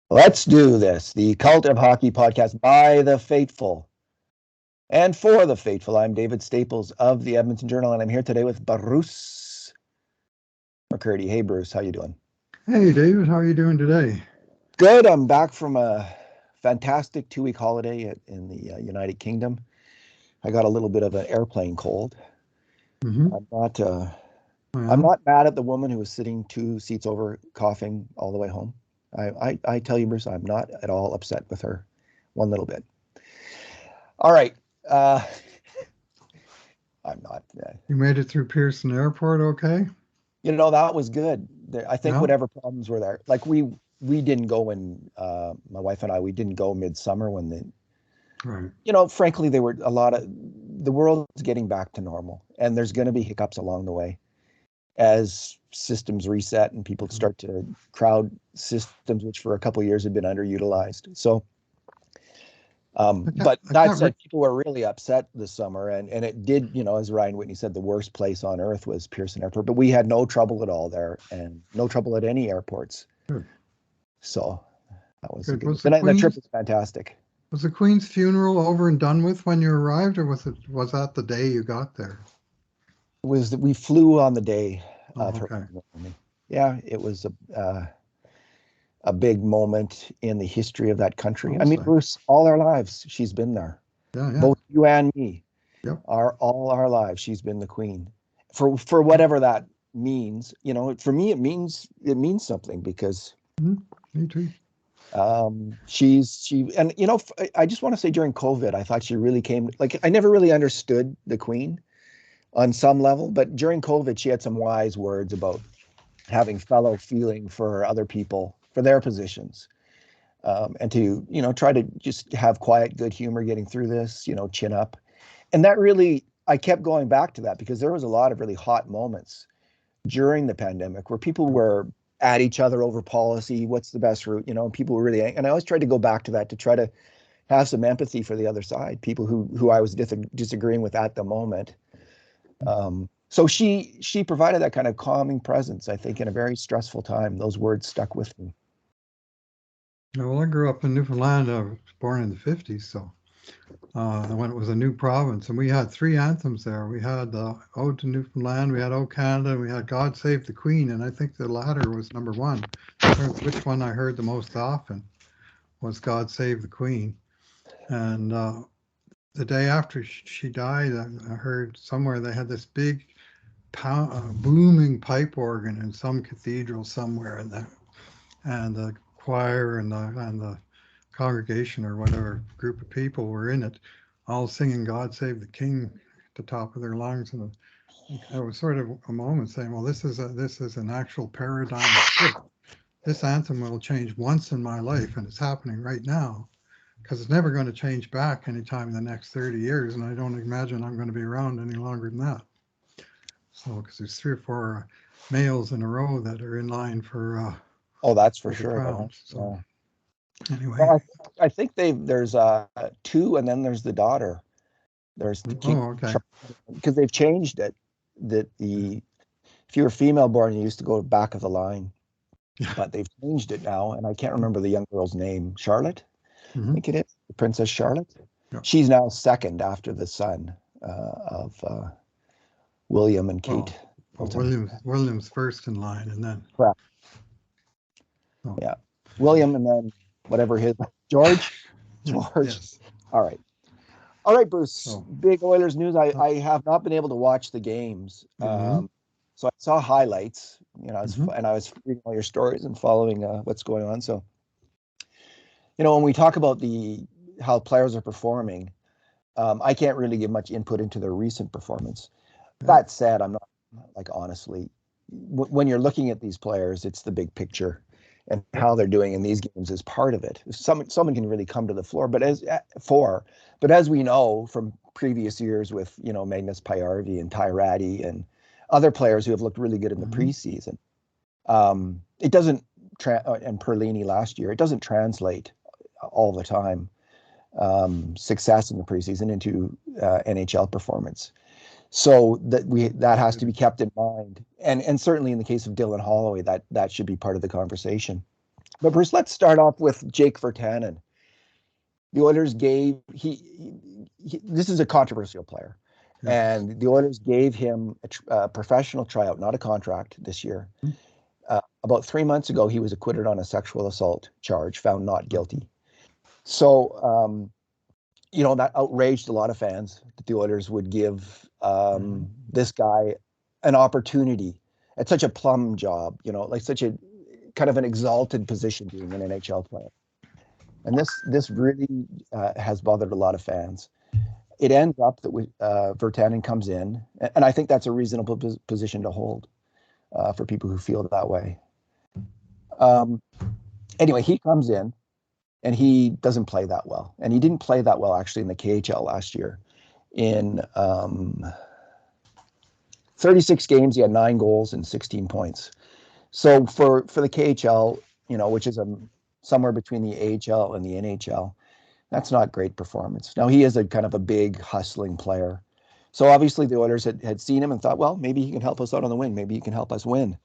Let's do this. The Cult of Hockey podcast by the faithful and for the faithful. I'm David Staples of the Edmonton Journal, and I'm here today with Bruce McCurdy. Hey, Bruce, how you doing? Hey, David, how are you doing today? Good. I'm back from a fantastic 2-week holiday in the United Kingdom. I got a little bit of an airplane cold. Mm-hmm. I'm not mad at the woman who was sitting 2 seats over, coughing all the way home. I tell you, Bruce, I'm not at all upset with her, one little bit. All right. I'm not. You made it through Pearson Airport, okay? That was good. I think Yeah. whatever problems were there, like we didn't go in. My wife and I, we didn't go midsummer when Right. frankly, there were a lot of the world's getting back to normal, and there's going to be hiccups along the way as systems reset and people start to crowd systems which for a couple of years had been underutilized. So, but that said, people were really upset this summer, and it did, as Ryan Whitney said, the worst place on earth was Pearson Airport, but we had no trouble at all there, and no trouble at any airports. Good. So that was Good. good. The trip was fantastic. Was the Queen's funeral over and done with when you arrived, or was that the day you got there? We flew on the day of her Okay. funeral. Yeah, it was a big moment in the history of that country. I mean, Bruce, all our lives she's been there. Yeah. Both you and me. Yep. All our lives she's been the Queen. For whatever that means, for me it means something because me too. I just want to say during COVID, I thought she really came, like, I never really understood the Queen on some level, but during COVID, she had some wise words about having fellow feeling for other people, for their positions, and to, try to just have quiet, good humor getting through this, chin up. And that really, I kept going back to that because there was a lot of really hot moments during the pandemic where people were at each other over policy, what's the best route, people were really, and I always tried to go back to that to try to have some empathy for the other side, people who I was disagreeing with at the moment. So she provided that kind of calming presence, I think, in a very stressful time. Those words stuck with me. Well, I grew up in Newfoundland. I was born in the 50s, so when it was a new province, and we had three anthems there. We had Ode to Newfoundland, we had O Canada, and we had God Save the Queen, and I think the latter was number one. Which one I heard the most often was God Save the Queen. And the day after she died, I heard somewhere they had this big booming pipe organ in some cathedral somewhere, and the choir and the congregation or whatever group of people were in it, all singing "God Save the King" at the top of their lungs, and it was sort of a moment saying, "Well, this is an actual paradigm shift. This anthem will change once in my life, and it's happening right now, because it's never going to change back anytime in the next 30 years, and I don't imagine I'm going to be around any longer than that." So, because there's 3 or 4 males in a row that are in line for oh, that's for the sure. crown. So, anyway. Well, I think there's 2, and then there's the daughter. There's the king. Okay. Because they've changed it. That if you were female born, you used to go back of the line, but they've changed it now, and I can't remember the young girl's name. Charlotte, I think it is, Princess Charlotte. Yeah. She's now second after the son of William and Kate. William's first in line, and then correct. Yeah, William, and then whatever his George. Yes. All right, Bruce. Big Oilers news. I have not been able to watch the games, so I saw highlights. And I was reading all your stories and following what's going on. So, when we talk about how players are performing, I can't really give much input into their recent performance. That said, I'm not, like, honestly, when you're looking at these players, it's the big picture, and how they're doing in these games is part of it. Someone can really come to the floor, but as we know from previous years with Magnus Pajärvi and Ty Rattie and other players who have looked really good in the preseason, it doesn't and Perlini last year, it doesn't translate all the time success in the preseason into NHL performance. So that has to be kept in mind, and certainly in the case of Dylan Holloway, that should be part of the conversation. But Bruce, let's start off with Jake Virtanen. The Oilers gave this is a controversial player, and the Oilers gave him a professional tryout, not a contract, this year. About 3 months ago, he was acquitted on a sexual assault charge, found not guilty. So, that outraged a lot of fans that the Oilers would give this guy an opportunity at such a plum job, like such a kind of an exalted position being an NHL player. And this really has bothered a lot of fans. It ends up that Virtanen comes in, and I think that's a reasonable position to hold for people who feel that way. Anyway, he comes in, and he doesn't play that well. And he didn't play that well, actually, in the KHL last year. In 36 games, he had 9 goals and 16 points. So for the KHL, which is somewhere between the AHL and the NHL, that's not great performance. Now, he is a kind of a big, hustling player. So obviously the Oilers had seen him and thought, well, maybe he can help us out on the win. Maybe he can help us win.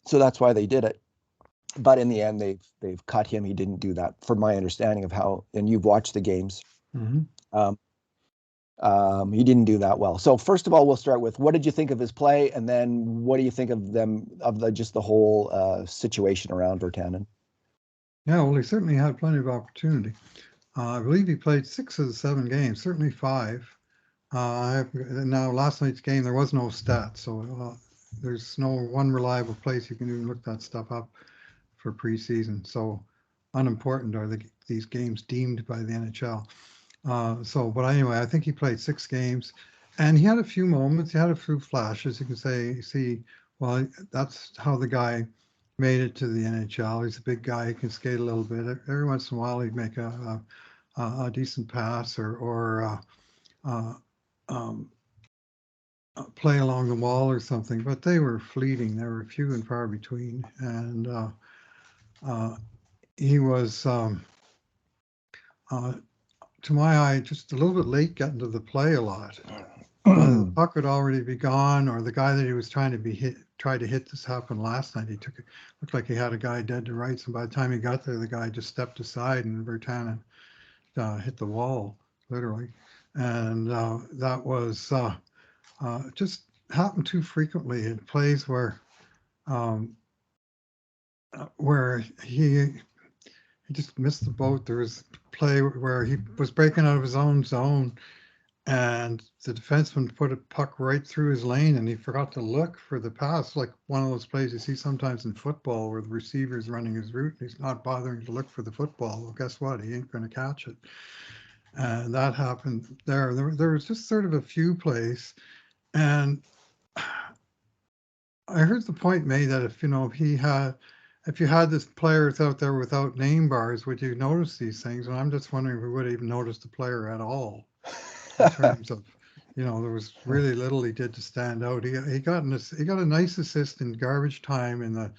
So that's why they did it. But in the end, they've cut him. He didn't do that, from my understanding of how, and you've watched the games. He didn't do that well. So first of all, we'll start with, what did you think of his play? And then what do you think of the whole situation around Virtanen? Yeah, well, he certainly had plenty of opportunity. I believe he played 6 of the 7 games, certainly 5. Now, last night's game, there was no stats, so there's no one reliable place you can even look that stuff up for preseason. So unimportant are these games deemed by the NHL. But anyway, I think he played 6 games, and he had a few moments. He had a few flashes. You can see, well, that's how the guy made it to the NHL. He's a big guy. He can skate a little bit. Every once in a while, he'd make a decent pass or play along the wall or something. But they were fleeting. They were few and far between. And he was, to my eye, just a little bit late getting to the play a lot. The puck would already be gone, or the guy that he was trying to hit. This happened last night. Looked like he had a guy dead to rights, and by the time he got there, the guy just stepped aside, and Virtanen hit the wall, literally. And that was just happened too frequently in plays where he just missed the boat. There was a play where he was breaking out of his own zone, and the defenseman put a puck right through his lane, and he forgot to look for the pass, like one of those plays you see sometimes in football where the receiver's running his route and he's not bothering to look for the football. Well, guess what? He ain't going to catch it. And that happened there. There was just sort of a few plays. And I heard the point made that if you had this players out there without name bars, would you notice these things? And I'm just wondering if we would even notice the player at all. In terms of, there was really little he did to stand out. He got a nice assist in garbage time in the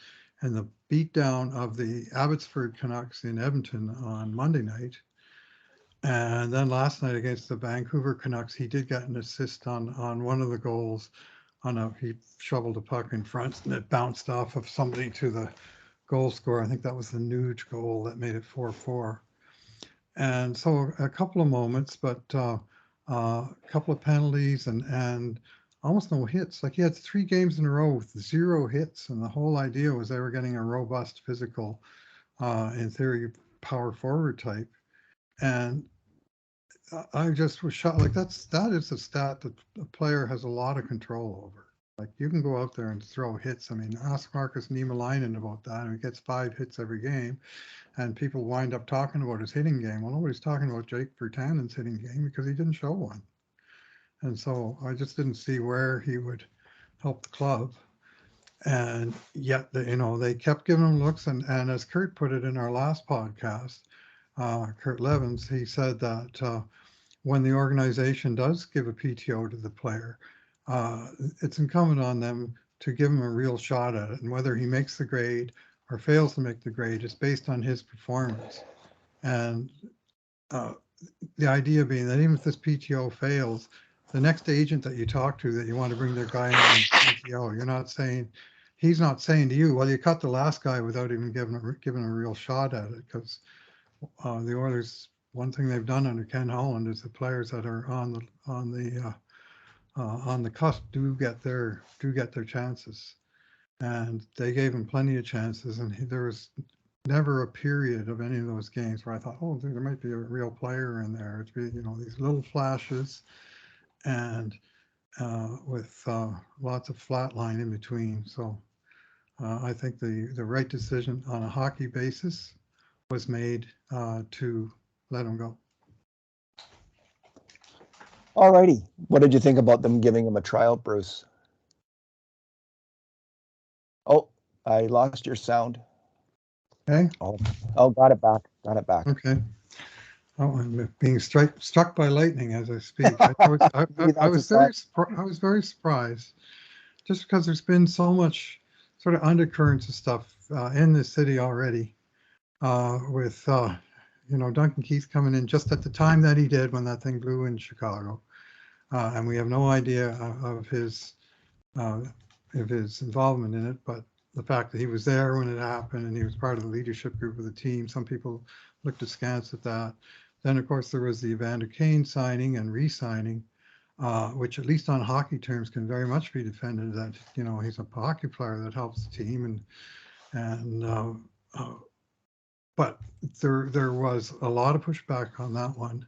beatdown of the Abbotsford Canucks in Edmonton on Monday night, and then last night against the Vancouver Canucks, he did get an assist on one of the goals. He shoveled a puck in front and it bounced off of somebody to the goal scorer. I think that was the Nuge goal that made it 4-4. And so a couple of moments, but a couple of penalties and almost no hits. Like he had 3 games in a row with 0 hits, and the whole idea was they were getting a robust physical, in theory, power forward type. And I just was shocked. Like that is a stat that a player has a lot of control over. Like you can go out there and throw hits. I mean, ask Markus Niemelainen about that, and he gets 5 hits every game. And people wind up talking about his hitting game. Well, nobody's talking about Jake Virtanen's hitting game because he didn't show one. And so I just didn't see where he would help the club. And yet, they kept giving him looks. And as Kurt put it in our last podcast, Kurt Levins, he said that when the organization does give a PTO to the player, it's incumbent on them to give him a real shot at it. And whether he makes the grade or fails to make the grade is based on his performance. And the idea being that even if this PTO fails, the next agent that you talk to that you want to bring their guy on PTO, you're not saying, he's not saying to you, well, you cut the last guy without even giving a real shot at it, because the Oilers, one thing they've done under Ken Holland is the players that are on the cusp do get their chances, and they gave him plenty of chances, and there was never a period of any of those games where I thought, oh, there might be a real player in there. It'd be, these little flashes, and with lots of flat line in between. So I think the right decision on a hockey basis was made to let him go. All righty. What did you think about them giving him a tryout, Bruce? Oh, I lost your sound. Okay. Oh, got it back. Got it back. Okay. Oh, I'm being struck by lightning as I speak. I was very surprised, just because there's been so much sort of undercurrents of stuff in the city already, with Duncan Keith coming in just at the time that he did when that thing blew in Chicago, and we have no idea of his involvement in it, but the fact that he was there when it happened and he was part of the leadership group of the team, some people looked askance at that. Then, of course, there was the Evander Kane signing and re-signing, which at least on hockey terms can very much be defended, that he's a hockey player that helps the team, but there was a lot of pushback on that one.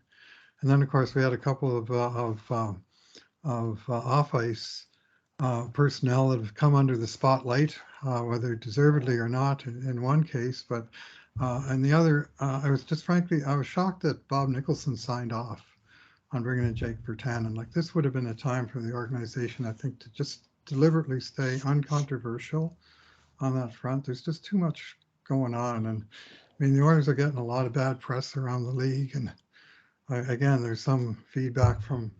And then, of course, we had a couple of off-ice personnel that have come under the spotlight, whether deservedly or not in one case, but in the other, I was shocked that Bob Nicholson signed off on bringing in Jake Virtanen. Like, this would have been a time for the organization, I think, to just deliberately stay uncontroversial on that front. There's just too much going on, and I mean, the Oilers are getting a lot of bad press around the league, and again, there's some feedback from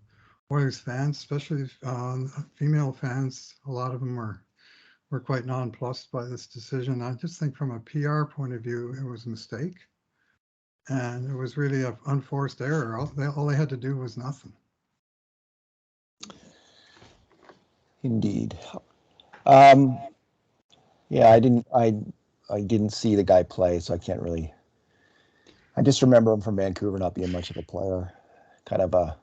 Oilers fans, especially female fans. A lot of them were quite nonplussed by this decision. I just think from a PR point of view, it was a mistake, and it was really an unforced error. All they had to do was nothing. Indeed. Yeah, I didn't see the guy play, so I can't really. I just remember him from Vancouver not being much of a player, kind of a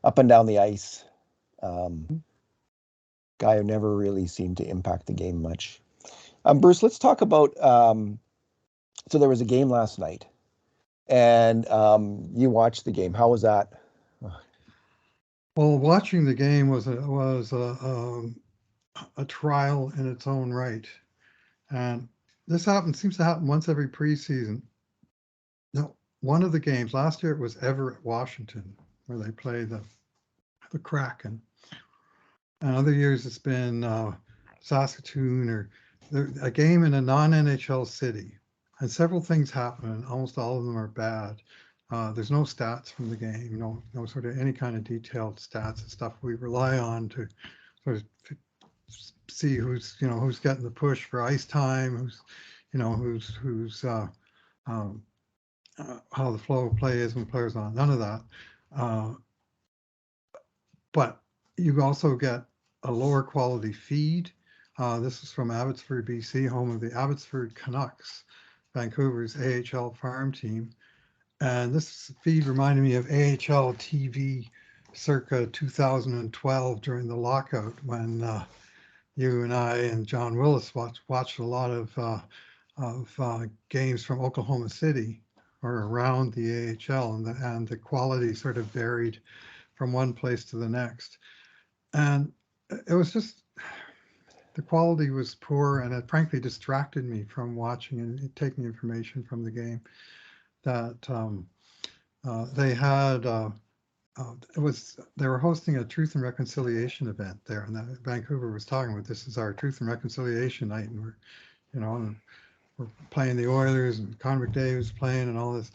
up and down the ice guy who never really seemed to impact the game much. Bruce, let's talk about. So there was a game last night, and you watched the game. How was that? Well, watching the game was a trial in its own right, and this seems to happen once every preseason. No, one of the games last year, it was Everett, Washington, where they play the Kraken, and other years it's been Saskatoon or a game in a non-NHL city, and several things happen, and almost all of them are bad. There's no stats from the game, no sort of any kind of detailed stats and stuff we rely on to sort of see who's getting the push for ice time, who's how the flow of play is when players are on. None of that. But you also get a lower quality feed. This is from Abbotsford, BC, home of the Abbotsford Canucks, Vancouver's AHL farm team. And this feed reminded me of AHL TV circa 2012 during the lockout, when you and I and John Willis watched a lot of games from Oklahoma City or around the AHL, and the quality sort of varied from one place to the next. And it was just, the quality was poor, and it frankly distracted me from watching and taking information from the game. That they had, they were hosting a Truth and Reconciliation event there, and Vancouver was talking about, this is our Truth and Reconciliation night, and we're playing the Oilers, and Connor McDavid was playing, and all this.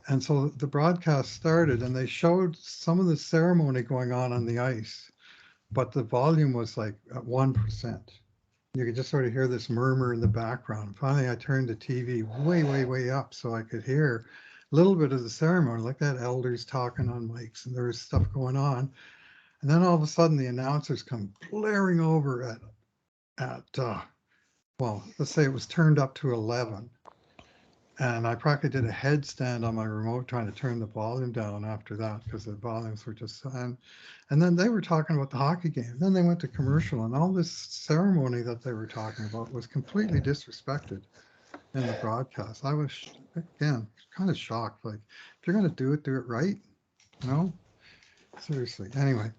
And so the broadcast started, and they showed some of the ceremony going on the ice, but the volume was like at 1%. You could just sort of hear this murmur in the background. Finally, I turned the TV way, way, way up so I could hear a little bit of the ceremony, like that elders talking on mics, and there was stuff going on. And then all of a sudden, the announcers come blaring over at well, let's say it was turned up to 11. And I practically did a headstand on my remote trying to turn the volume down after that because the volumes were just, and then they were talking about the hockey game. Then they went to commercial, and all this ceremony that they were talking about was completely disrespected in the broadcast. I was, again, kind of shocked. Like, if you're going to do it right, you know? Seriously. Anyway,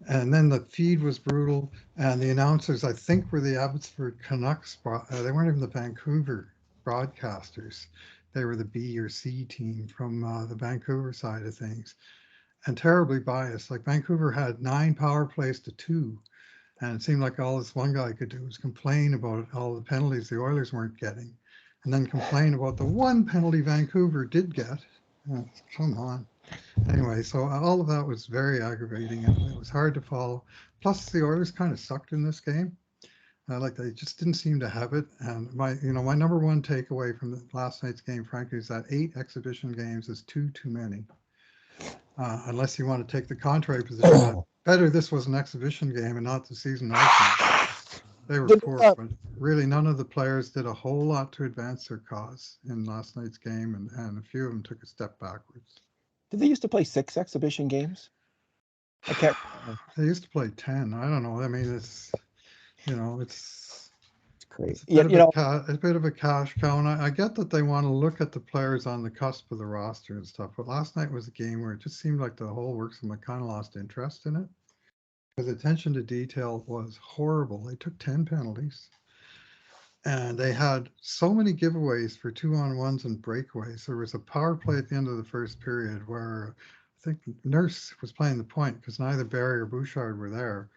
and then the feed was brutal, and the announcers, I think, were the Abbotsford Canucks. They weren't even the Vancouver broadcasters. They were the B or C team from the Vancouver side of things, and terribly biased. Like, Vancouver had 9 power plays to 2, and it seemed like all this one guy could do was complain about all the penalties the Oilers weren't getting, and then complain about the one penalty Vancouver did get. Come on. Anyway, so all of that was very aggravating, and it was hard to follow. Plus, the Oilers kind of sucked in this game. Like, they just didn't seem to have it. And my number one takeaway from last night's game, frankly, is that 8 exhibition games is too many. Unless you want to take the contrary position that better this was an exhibition game and not the season opener. They were poor, but really none of the players did a whole lot to advance their cause in last night's game, and a few of them took a step backwards. Did they used to play 6 exhibition games? I can't. They used to play 10. I don't know. I mean, it's crazy. It's a bit of a cash cow, and I get that they want to look at the players on the cusp of the roster and stuff. But last night was a game where it just seemed like the whole worksman kind of lost interest in it because attention to detail was horrible. They took 10 penalties. And they had so many giveaways for 2-on-1s and breakaways. There was a power play at the end of the first period where I think Nurse was playing the point because neither Barry or Bouchard were there.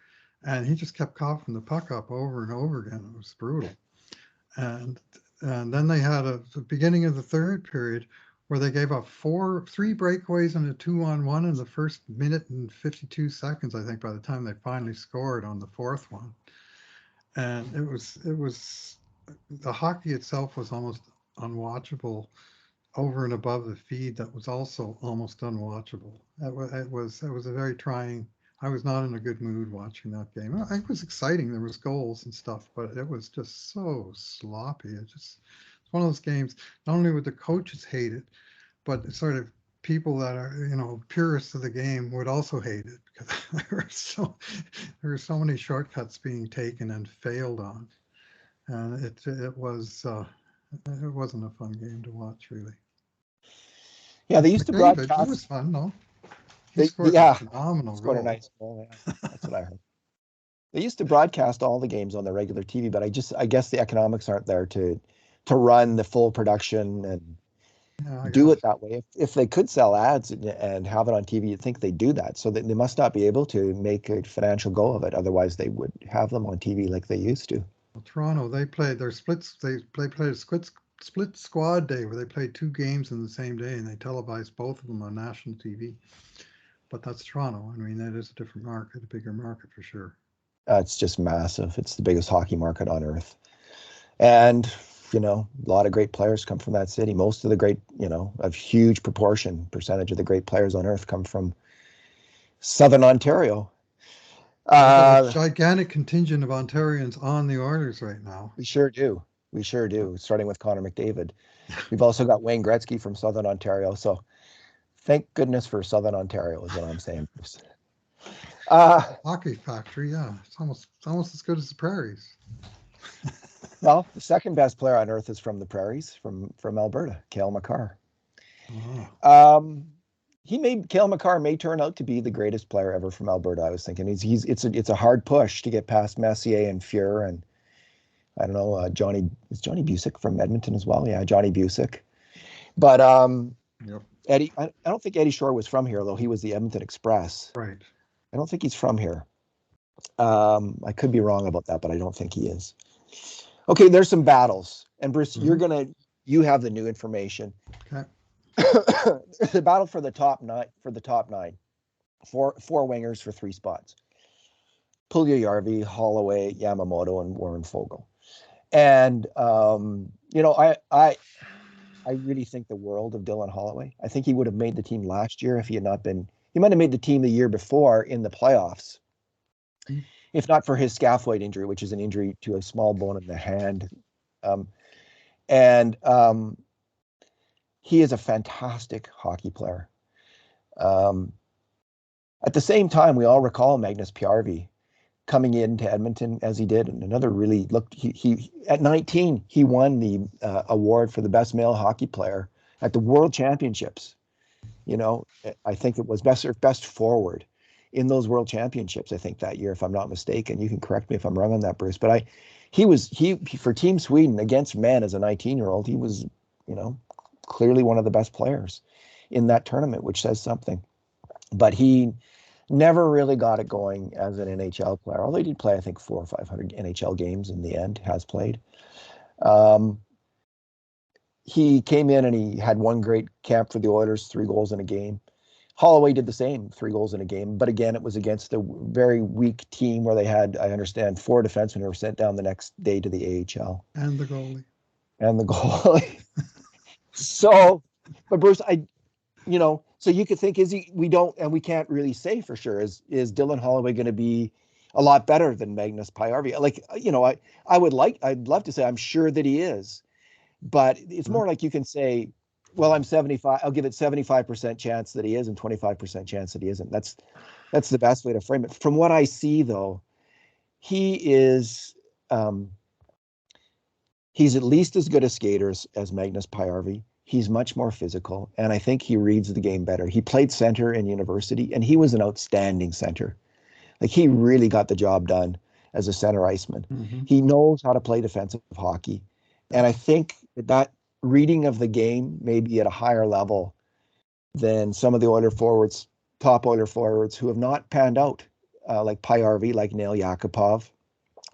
And he just kept coughing the puck up over and over again. It was brutal. And then they had the beginning of the third period where they gave up 3 breakaways and a 2-on-1 in the first minute and 52 seconds, I think, by the time they finally scored on the fourth one. And it was the hockey itself was almost unwatchable over and above the feed that was also almost unwatchable. It was a very trying. I was not in a good mood watching that game. It was exciting. There was goals and stuff, but it was just so sloppy. It's one of those games. Not only would the coaches hate it, but sort of people that are purists of the game would also hate it because there were so many shortcuts being taken and failed on. And it wasn't a fun game to watch, really. Yeah, they used to broadcast. It was fun, though. He scored a phenomenal goal. A nice goal. Yeah. That's what I heard. They used to broadcast all the games on the regular TV, but I guess the economics aren't there to run the full production and do it that way. If they could sell ads and have it on TV, you'd think they'd do that. So they must not be able to make a financial go of it. Otherwise, they would have them on TV like they used to. Well, Toronto, they played their splits. They played a split squad day where they played 2 games in the same day, and they televised both of them on national TV. But that's Toronto. I mean, that is a different market, a bigger market for sure. It's just massive. It's the biggest hockey market on earth. And, a lot of great players come from that city. Most of the great, a huge percentage of the great players on earth come from Southern Ontario. A gigantic contingent of Ontarians on the Oilers right now. We sure do. Starting with Connor McDavid. We've also got Wayne Gretzky from Southern Ontario. So thank goodness for Southern Ontario is what I'm saying. Hockey factory, yeah. It's almost as good as the Prairies. Well, the second best player on earth is from the Prairies, from Alberta, Cale Makar. Oh. Cale Makar may turn out to be the greatest player ever from Alberta. I was thinking it's a hard push to get past Messier and Fuhr and I don't know, Johnny Busick from Edmonton as well. Yeah, Johnny Busick. But yep. Eddie, I don't think Eddie Shore was from here, though. He was the Edmonton Express. Right. I don't think he's from here. I could be wrong about that, but I don't think he is. Okay, there's some battles. And Bruce, you have the new information. Okay. The battle for the top 9. Four wingers for 3 spots. Puljujarvi, Holloway, Yamamoto, and Warren Foegele. And I really think the world of Dylan Holloway. I think he would have made the team last year if he had not been. He might have made the team the year before in the playoffs, if not for his scaphoid injury, which is an injury to a small bone in the hand And he is a fantastic hockey player. At the same time, we all recall Magnus Piarvi coming into Edmonton as he did, and another really looked. He at 19 he won the award for the best male hockey player at the World Championships. You know, I think it was best forward in those World Championships. I think that year, if I'm not mistaken. You can correct me if I'm wrong on that, Bruce. But he for Team Sweden against men as a 19-year-old. He was, you know, clearly one of the best players in that tournament, which says something. But he never really got it going as an NHL player, although he did play, I think, 400 or 500 NHL games in the end, has played. He came in and he had one great camp for the Oilers, 3 goals in a game. Holloway did the same, 3 goals in a game. But again, it was against a very weak team where they had, I understand, 4 defensemen who were sent down the next day to the AHL. And the goalie. So, but Bruce, so you could think, we can't really say for sure, is Dylan Holloway going to be a lot better than Magnus Piarvi? Like, I'd love to say I'm sure that he is, but it's more like you can say, well, I'm 75, I'll give it 75% chance that he is and 25% chance that he isn't. That's the best way to frame it. From what I see, though, he is, he's at least as good a skater as Magnus Piarvi. He's much more physical, and I think he reads the game better. He played center in university, and he was an outstanding center. Like, he really got the job done as a center iceman. Mm-hmm. He knows how to play defensive hockey, and I think that reading of the game may be at a higher level than some of the top Oiler forwards who have not panned out, like Piarvi, like Nail Yakupov,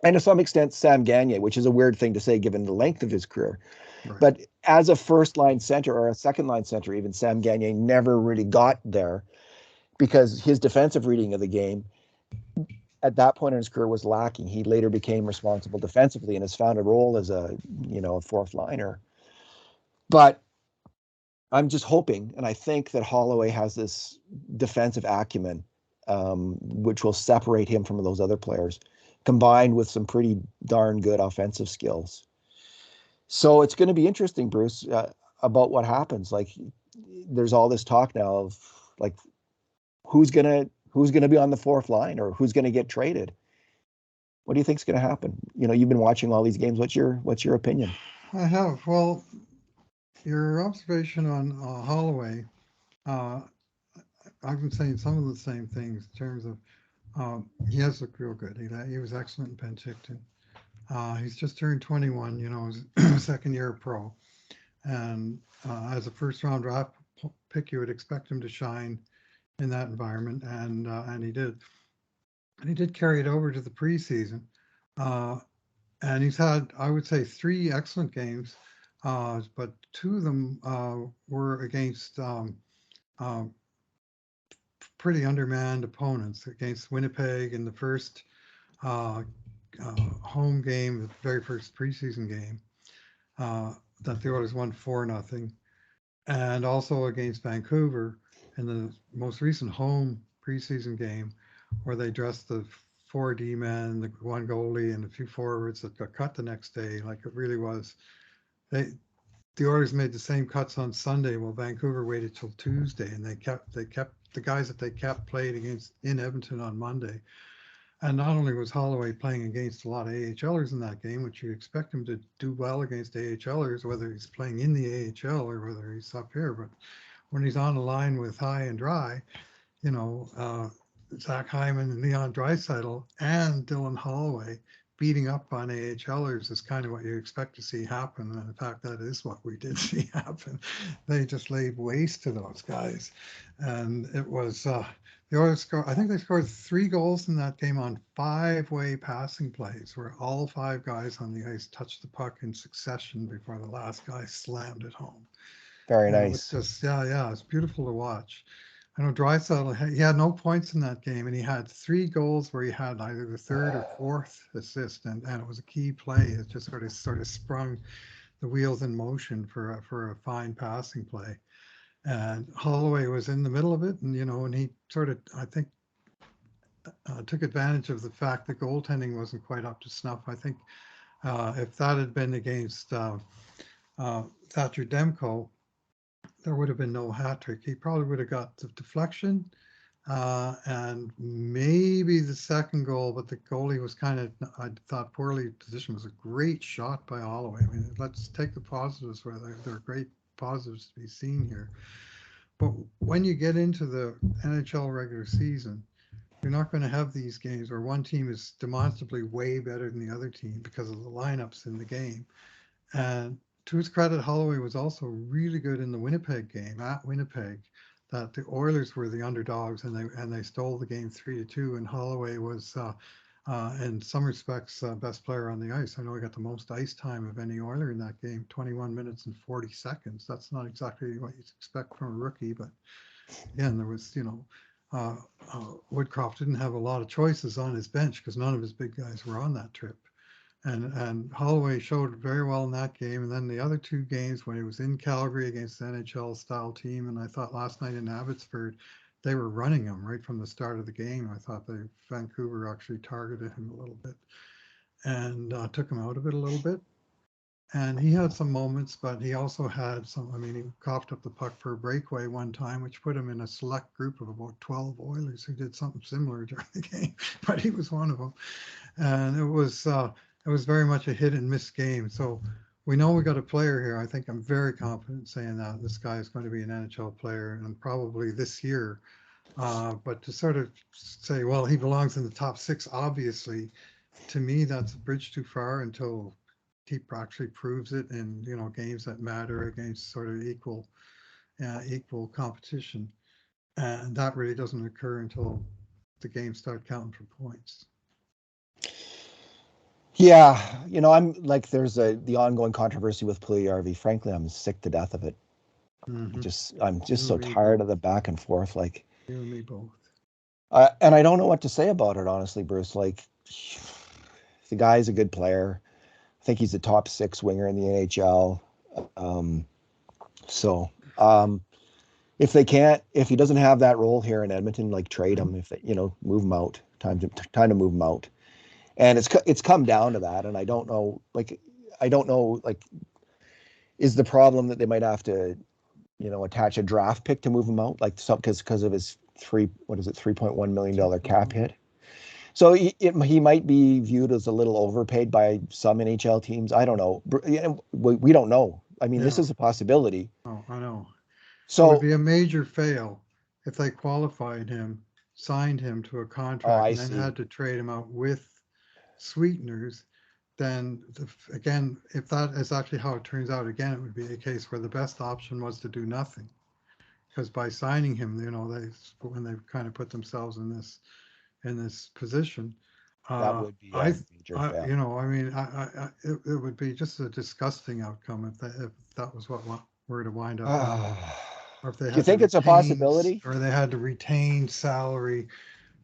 and to some extent Sam Gagner, which is a weird thing to say given the length of his career. Right. But as a first-line center or a second-line center, even Sam Gagner never really got there because his defensive reading of the game at that point in his career was lacking. He later became responsible defensively and has found a role as a fourth liner. But I'm just hoping, and I think that Holloway has this defensive acumen, which will separate him from those other players, combined with some pretty darn good offensive skills. So it's going to be interesting, Bruce, about what happens. Like, there's all this talk now of like who's gonna be on the fourth line or who's gonna get traded. What do you think's going to happen? You've been watching all these games. What's your opinion? I have. Well, your observation on Holloway, I've been saying some of the same things in terms of he has looked real good. He was excellent in Penticton. He's just turned 21, his second year pro. And as a first-round draft pick, you would expect him to shine in that environment, and he did. And he did carry it over to the preseason. And he's had, I would say, 3 excellent games, but 2 of them were against pretty undermanned opponents, against Winnipeg in the first home game, the very first preseason game, that the Oilers won 4-0, and also against Vancouver in the most recent home preseason game, where they dressed the 4D men, the 1 goalie, and a few forwards that got cut the next day. Like, it really was. The Oilers made the same cuts on Sunday, while Vancouver waited till Tuesday, and they kept the guys that they kept played against in Edmonton on Monday. And not only was Holloway playing against a lot of AHLers in that game, which you expect him to do well against AHLers, whether he's playing in the AHL or whether he's up here, but when he's on the line with High and Dry, Zach Hyman and Leon Draisaitl and Dylan Holloway beating up on AHLers is kind of what you expect to see happen. And in fact, that is what we did see happen. They just laid waste to those guys. And it was, the Oilers I think they scored 3 goals in that game on 5-way passing plays, where all 5 guys on the ice touched the puck in succession before the last guy slammed it home. Very nice. It's beautiful to watch. I know Draisaitl, he had no points in that game, and he had 3 goals where he had either the 3rd or 4th assist, and it was a key play. It just sort of sprung the wheels in motion for a fine passing play. And Holloway was in the middle of it, and and he sort of, I think, took advantage of the fact that goaltending wasn't quite up to snuff. I think If that had been against Thatcher Demko, there would have been no hat trick. He probably would have got the deflection and maybe the second goal, but the goalie was kind of, I thought, poorly positioned. It was a great shot by Holloway. I mean, let's take the positives where there are great positives to be seen here. But when you get into the NHL regular season, you're not going to have these games where one team is demonstrably way better than the other team because of the lineups in the game. And to his credit, Holloway was also really good in the Winnipeg game at Winnipeg. That the Oilers were the underdogs and they stole the game 3-2. And Holloway was, in some respects, best player on the ice. I know he got the most ice time of any Oiler in that game, 21 minutes and 40 seconds. That's not exactly what you expect from a rookie, but again, there was, Woodcroft didn't have a lot of choices on his bench because none of his big guys were on that trip. And Holloway showed very well in that game. And then the other two games when he was in Calgary against the NHL style team, and I thought last night in Abbotsford, they were running him right from the start of the game. I thought Vancouver actually targeted him a little bit and took him out of it a little bit. And he had some moments, but he also had some. I mean, he coughed up the puck for a breakaway one time, which put him in a select group of about 12 Oilers who did something similar during the game, but he was one of them. And it was very much a hit and miss game. So we know we got a player here. I think I'm very confident saying that this guy is going to be an NHL player and probably this year. But to sort of say, well, he belongs in the top six, obviously, to me, that's a bridge too far until he actually proves it in games that matter against sort of equal competition, and that really doesn't occur until the games start counting for points. Yeah, I'm like, there's the ongoing controversy with Puljujärvi. Frankly, I'm sick to death of it. Mm-hmm. I'm just so tired of the back and forth. Like, you and me both. And I don't know what to say about it, honestly, Bruce. Like, the guy's a good player. I think he's a top 6 winger in the NHL. If he doesn't have that role here in Edmonton, like, trade him. If they, move him out. Time to move him out. And it's come down to that. And I don't know, like, is the problem that they might have to, attach a draft pick to move him out, like, because of his $3.1 million cap hit. So he might be viewed as a little overpaid by some NHL teams. I don't know. We don't know. I mean, This is a possibility. Oh, I know. So it would be a major fail if they qualified him, signed him to a contract, and then had to trade him out with sweeteners. Then again, if that is actually how it turns out, again, it would be a case where the best option was to do nothing. Because by signing him, when they've kind of put themselves in this position, that would be a major fail. I mean, it would be just a disgusting outcome if that was what were to wind up. Or if they do you think it's a possibility? Or they had to retain salary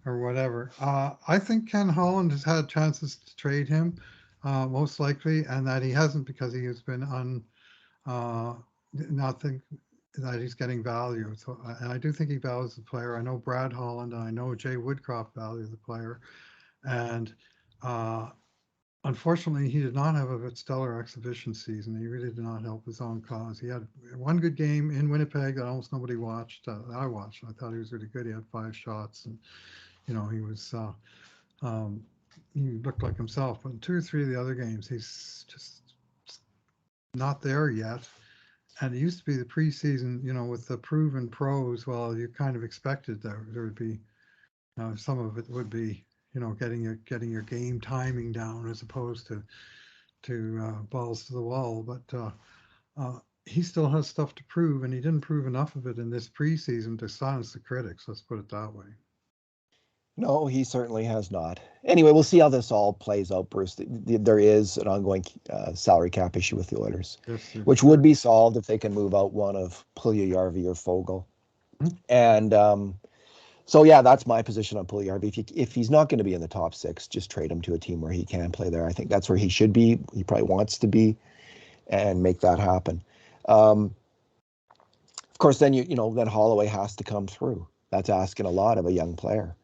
or whatever. I think Ken Holland has had chances to trade him, most likely, and that he hasn't because he has been nothing that he's getting value. So, and I do think he values the player. I know Brad Holland, and I know Jay Woodcroft values the player, and unfortunately, he did not have a stellar exhibition season. He really did not help his own cause. He had one good game in Winnipeg that almost nobody watched. I watched. I thought he was really good. He had 5 shots, and he was. He looked like himself. But in 2 or 3 of the other games, he's just not there yet. And it used to be the preseason, with the proven pros. Well, you kind of expected there would be some of it would be, getting your game timing down as opposed to balls to the wall. But he still has stuff to prove, and he didn't prove enough of it in this preseason to silence the critics. Let's put it that way. No, he certainly has not. Anyway, we'll see how this all plays out, Bruce. There is an ongoing salary cap issue with the Oilers, which would be solved if they can move out one of Puljujärvi or Foegele. And so, yeah, that's my position on Puljujärvi. If he's not going to be in the top 6, just trade him to a team where he can play there. I think that's where he should be. He probably wants to be, and make that happen. Of course, then then Holloway has to come through. That's asking a lot of a young player.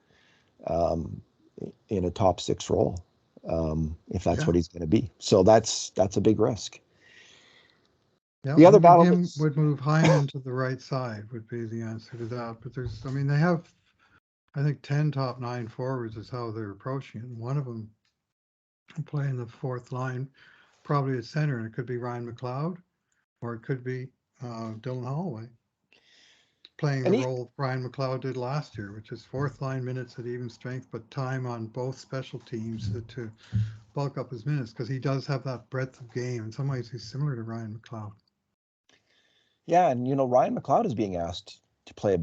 In a top 6 role. if that's what he's going to be. So that's a big risk. Yeah, The other moving battle him would move Hyman to the right side would be the answer to that. But I mean, they have, I think, 10 top 9 forwards is how they're approaching it. And one of them playing the fourth line, probably at center, and it could be Ryan McLeod, or it could be Dylan Holloway, playing the role Ryan McLeod did last year, which is fourth line minutes at even strength, but time on both special teams to bulk up his minutes, because he does have that breadth of game. In some ways, he's similar to Ryan McLeod. Yeah, and Ryan McLeod is being asked to play a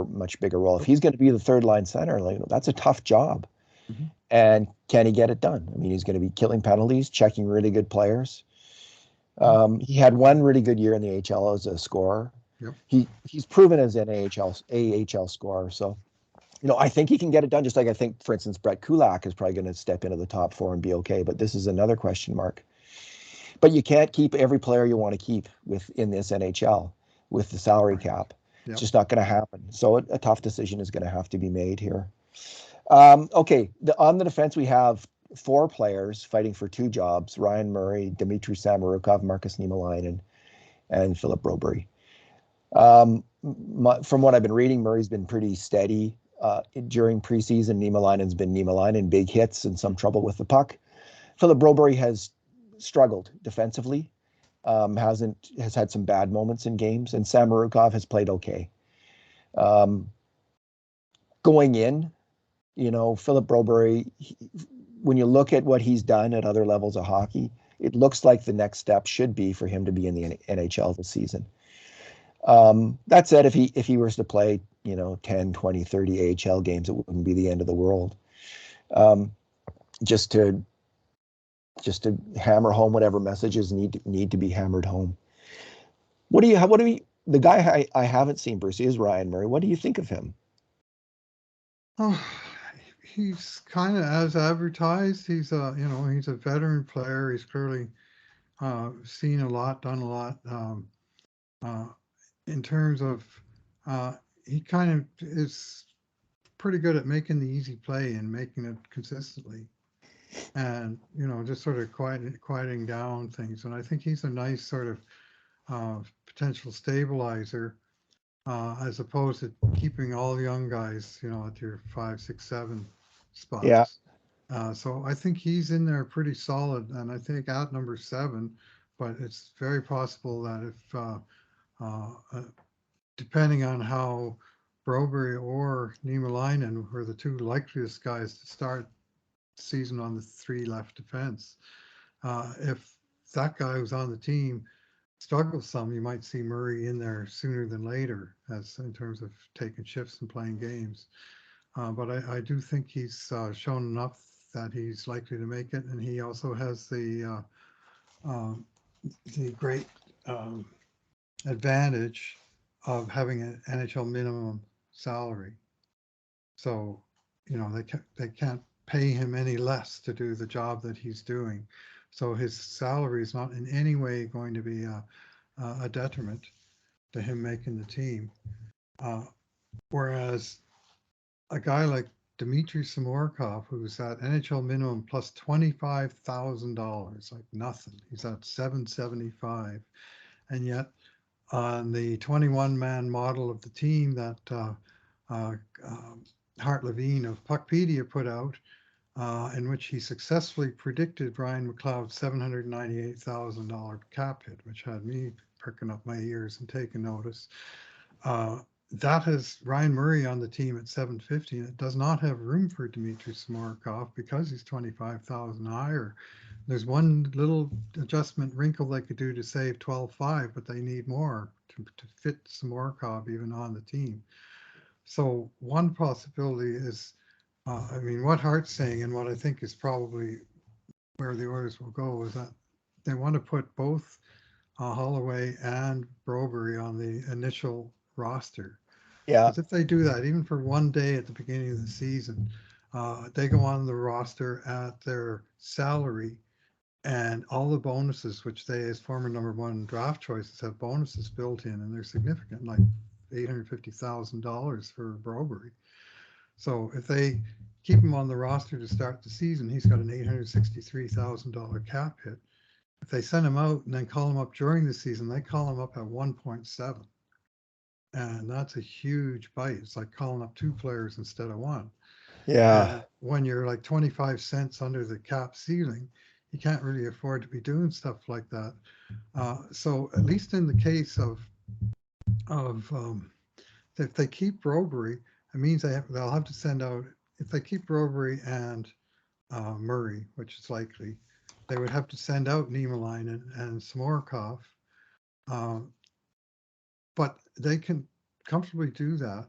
much bigger role. If he's going to be the third line center, like, that's a tough job. Mm-hmm. And can he get it done? I mean, he's going to be killing penalties, checking really good players. He had one really good year in the AHL as a scorer. Yep. He's proven as an AHL scorer. So, I think he can get it done. Just like I think, for instance, Brett Kulak is probably going to step into the top 4 and be okay. But this is another question mark. But you can't keep every player you want to keep in this NHL with the salary cap. Yep. It's just not going to happen. So a tough decision is going to have to be made here. Okay, on the defense, we have 4 players fighting for 2 jobs: Ryan Murray, Dmitry Samorukov, Marcus Niemelainen, and Philip Broberg. From what I've been reading, Murray's been pretty steady during preseason. Niemelainen's been Niemelainen, big hits and some trouble with the puck. Philip Broberg has struggled defensively, has had some bad moments in games, and Samorukov has played okay. Going in, Philip Broberg, when you look at what he's done at other levels of hockey, it looks like the next step should be for him to be in the NHL this season. That said, if he was to play, 10, 20, 30 AHL games, it wouldn't be the end of the world. Just to hammer home whatever messages need to be hammered home. The guy I haven't seen, Bruce, is Ryan Murray. What do you think of him? Oh, he's kind of as advertised. He's he's a veteran player. He's clearly seen a lot, done a lot. In terms of, he kind of is pretty good at making the easy play and making it consistently, and just sort of quieting down things. And I think he's a nice sort of potential stabilizer, as opposed to keeping all young guys, at your 5, 6, 7 spots. Yeah. So I think he's in there pretty solid, and I think at number 7, but it's very possible that if depending on how Broberg or Niemelainen were the 2 likeliest guys to start the season on the 3 left defense, if that guy who's on the team struggles some, you might see Murray in there sooner than later, as in terms of taking shifts and playing games. But I do think he's shown enough that he's likely to make it, and he also has the great advantage of having an NHL minimum salary. So, they can't pay him any less to do the job that he's doing. So his salary is not in any way going to be a detriment to him making the team. Whereas a guy like Dmitry Samorukov, who's at NHL minimum plus $25,000, like nothing. He's at $775, and yet on the 21-man model of the team that Hart Levine of Puckpedia put out, in which he successfully predicted Ryan McLeod's $798,000 cap hit, which had me pricking up my ears and taking notice. That has Ryan Murray on the team at 750, and it does not have room for Dmitry Samorukov because he's 25,000 higher. There's one little adjustment wrinkle they could do to save 12.5, but they need more to fit Samorukov even on the team. So one possibility is, what Hart's saying, and what I think is probably where the Oilers will go, is that they want to put both Holloway and Broberg on the initial roster. Yeah. Because if they do that, even for one day at the beginning of the season, they go on the roster at their salary, and all the bonuses, which they, as former number 1 draft choices, have bonuses built in, and they're significant, like $850,000 for Broberg. So if they keep him on the roster to start the season, he's got an $863,000 cap hit. If they send him out and then call him up during the season, they call him up at 1.7. And that's a huge bite. It's like calling up 2 players instead of 1. Yeah. And when you're like 25 cents under the cap ceiling, you can't really afford to be doing stuff like that. So at least in the case of if they keep Robbery, it means they'll have to send out, if they keep Robbery and Murray, which is likely, they would have to send out Niemelainen and Samorukov. But they can comfortably do that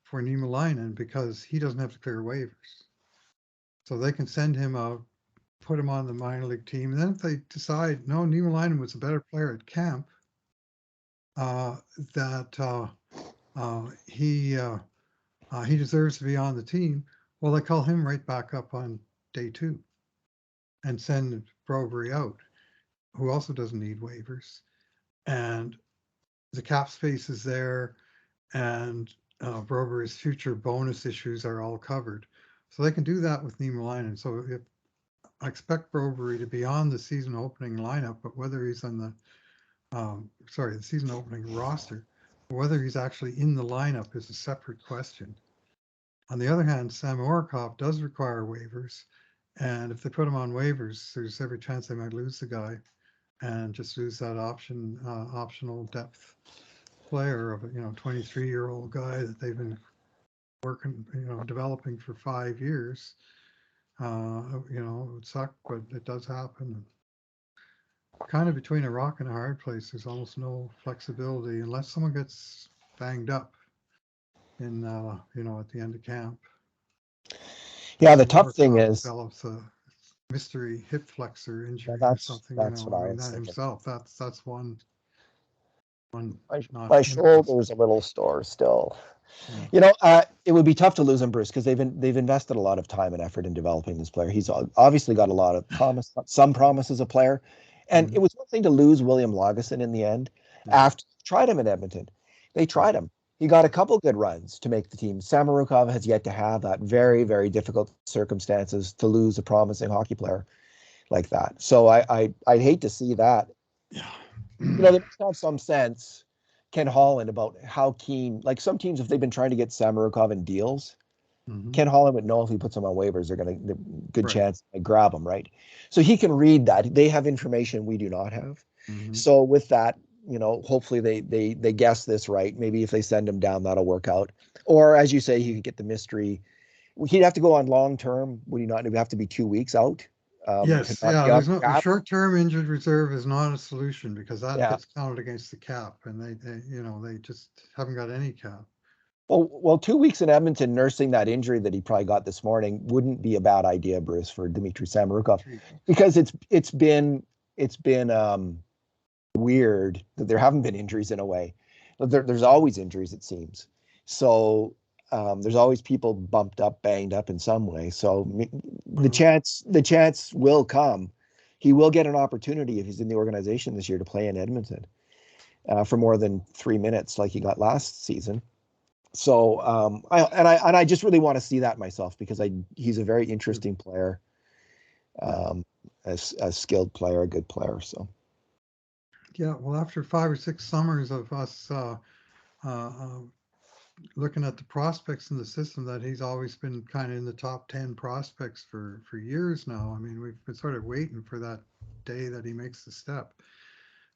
for Niemelainen because he doesn't have to clear waivers. So they can send him out, put him on the minor league team. And then if they decide, no, Niemelainen was a better player at camp, that he deserves to be on the team, well, they call him right back up on day 2 and send Robbery out, who also doesn't need waivers. And the cap space is there, and Robbery's future bonus issues are all covered. So they can do that with Niemelainen. So if I expect Robbery to be on the season opening lineup, but whether he's on the season opening roster, or whether he's actually in the lineup is a separate question. On the other hand, Samorukov does require waivers, and if they put him on waivers, there's every chance they might lose the guy and just lose that optional depth player of a 23-year-old guy that they've been working, developing for 5 years. It would suck, but it does happen. Kind of between a rock and a hard place. There's almost no flexibility unless someone gets banged up in at the end of camp. Yeah, the tough thing is develops a mystery hip flexor injury or something. That's what I was that thinking. himself. That's one. My shoulder's a little sore still. Yeah. It would be tough to lose him, Bruce, because they've invested a lot of time and effort in developing this player. He's obviously got a lot of some promise as a player, and it was one thing to lose William Lagesson in the end. After tried him in Edmonton, they tried him. He got a couple good runs to make the team. Samorukov has yet to have that very, very difficult circumstances to lose a promising hockey player like that. So I'd hate to see that. Yeah. They must have some sense, Ken Holland, about how keen, like some teams, if they've been trying to get Samorukov in deals, Ken Holland would know if he puts him on waivers, they're going to, good chance to grab him, right? So he can read that. They have information we do not have. So with that, hopefully they guess this right. Maybe if they send him down, that'll work out. Or as you say, he could get the mystery. He'd have to go on long term. Would he not? It would have to be 2 weeks out. Yes, there's a short-term injured reserve is not a solution because that gets counted against the cap, and they just haven't got any cap. Well, 2 weeks in Edmonton nursing that injury that he probably got this morning wouldn't be a bad idea, Bruce, for Dmitry Samorukov, because it's been weird that there haven't been injuries in a way. There's always injuries, it seems. So there's always people bumped up, banged up in some way. So the chance will come. He will get an opportunity if he's in the organization this year to play in Edmonton for more than 3 minutes like he got last season. So I just really want to see that myself because he's a very interesting player, a skilled player, a good player. So. Yeah, well, after 5 or 6 summers of us looking at the prospects in the system, that he's always been kind of in the top 10 prospects for years now. I mean, we've been sort of waiting for that day that he makes the step.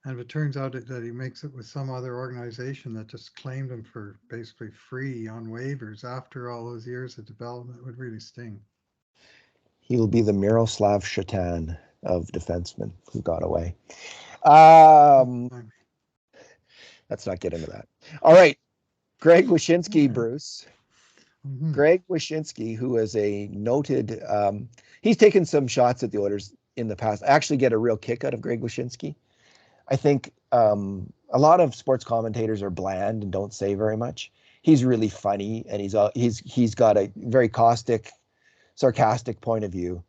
And if it turns out that he makes it with some other organization that just claimed him for basically free on waivers after all those years of development, it would really sting. He'll be the Miroslav Shatan of defensemen who got away. Let's not get into that. All right. Greg Wyshynski, Bruce. Greg Wyshynski, who is a noted, he's taken some shots at the Oilers in the past. I actually get a real kick out of Greg Wyshynski. I think a lot of sports commentators are bland and don't say very much. He's really funny, and he's got a very caustic, sarcastic point of view.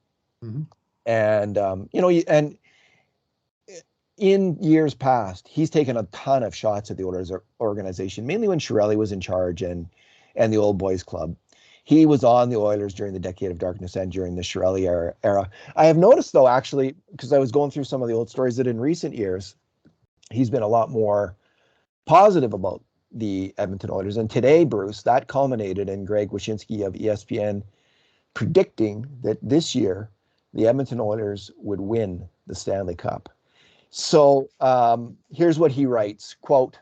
And and in years past, he's taken a ton of shots at the Oilers organization, mainly when Chiarelli was in charge and the Old Boys Club. He was on the Oilers during the Decade of Darkness and during the Chiarelli era. I have noticed, though, actually, because I was going through some of the old stories, that in recent years, he's been a lot more positive about the Edmonton Oilers. And today, Bruce, that culminated in Greg Wyshynski of ESPN predicting that this year the Edmonton Oilers would win the Stanley Cup. So here's what he writes, quote,